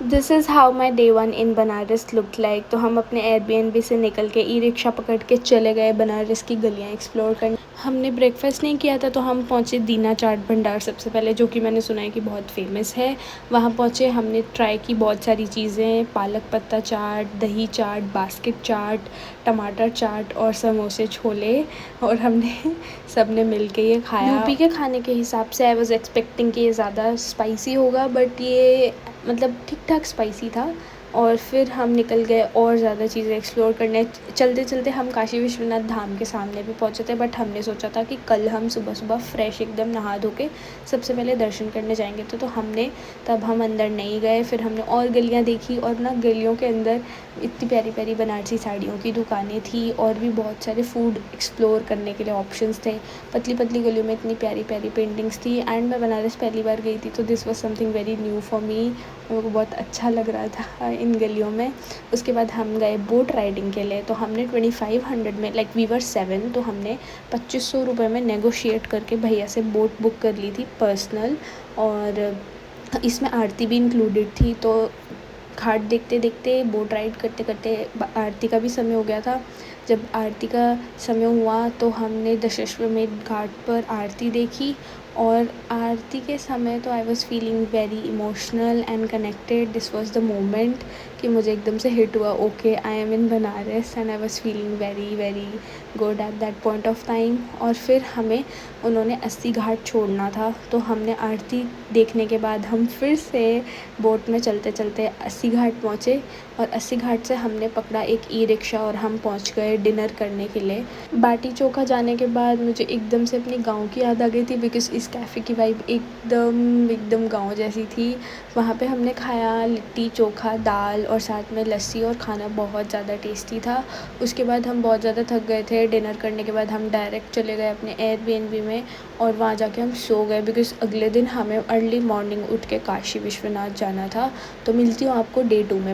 This is how my day 1 in Banaras look like. तो हम अपने एयरबीएनबी से निकल के ई रिक्शा पकड़ के चले गए बनारस की गलियाँ एक्सप्लोर करने। हमने ब्रेकफास्ट नहीं किया था तो हम पहुँचे दीना चाट भंडार सबसे पहले, जो कि मैंने सुना है कि बहुत फेमस है। वहाँ पहुँचे, हमने ट्राई की बहुत सारी चीज़ें, पालक पत्ता चाट, दही चाट, बास्केट चाट, टमाटर चाट और समोसे छोले, और हमने सब ने मिल के ये खाया। यूपी के खाने के हिसाब से आई वॉज़ एक्सपेक्टिंग कि ये ज़्यादा स्पाइसी होगा, बट ये मतलब ठीक ठाक स्पाइसी था। और फिर हम निकल गए और ज़्यादा चीज़ें एक्सप्लोर करने। चलते चलते हम काशी विश्वनाथ धाम के सामने भी पहुँचे थे, बट हमने सोचा था कि कल हम सुबह सुबह फ्रेश एकदम नहा धो के सबसे पहले दर्शन करने जाएंगे, तो हम अंदर नहीं गए। फिर हमने और गलियाँ देखी, और ना गलियों के अंदर इतनी प्यारी प्यारी बनारसी साड़ियों की दुकानें थी, और भी बहुत सारे फूड एक्सप्लोर करने के लिए ऑप्शंस थे। पतली पतली गलियों में इतनी प्यारी प्यारी पेंटिंग्स थी। एंड मैं बनारस पहली बार गई थी, तो this was something very new for me. मेरे को बहुत अच्छा लग रहा था इन गलियों में। उसके बाद हम गए बोट राइडिंग के लिए। तो हमने 2500 में, लाइक वी वर 7, तो हमने 2500 रुपये में नेगोशिएट करके भैया से बोट बुक कर ली थी पर्सनल। और इसमें आरती भी इंक्लूडेड थी। तो घाट देखते देखते, बोट राइड करते करते आरती का भी समय हो गया था। जब आरती का समय हुआ तो हमने दशाश्वमेध घाट पर आरती देखी। और आरती के समय तो I was feeling very emotional and connected. This was the moment कि मुझे एकदम से हिट हुआ, okay I am in Banaras, and I was feeling very very good at that point of time. और फिर हमें उन्होंने 80 घाट छोड़ना था, तो हमने आरती देखने के बाद हम फिर से बोट में चलते चलते 80 घाट पहुँचे। और 80 घाट से हमने पकड़ा एक ई रिक्शा और हम पहुँच गए डिनर करने के लिए। बाटी चोखा जाने के बाद मुझे एकदम से अपने गांव की याद आ गई थी, बिकॉज़ इस कैफ़े की वाइब एकदम गांव जैसी थी। वहाँ पे हमने खाया लिट्टी चोखा, दाल और साथ में लस्सी, और खाना बहुत ज़्यादा टेस्टी था। उसके बाद हम बहुत ज़्यादा थक गए थे। डिनर करने के बाद हम डायरेक्ट चले गए अपने एयरबीएनबी में, और वहाँ जाके हम सो गए, बिकॉज़ अगले दिन हमें अर्ली मॉर्निंग उठ के काशी विश्वनाथ जाना था। तो मिलती हूँ आपको डे 2 में।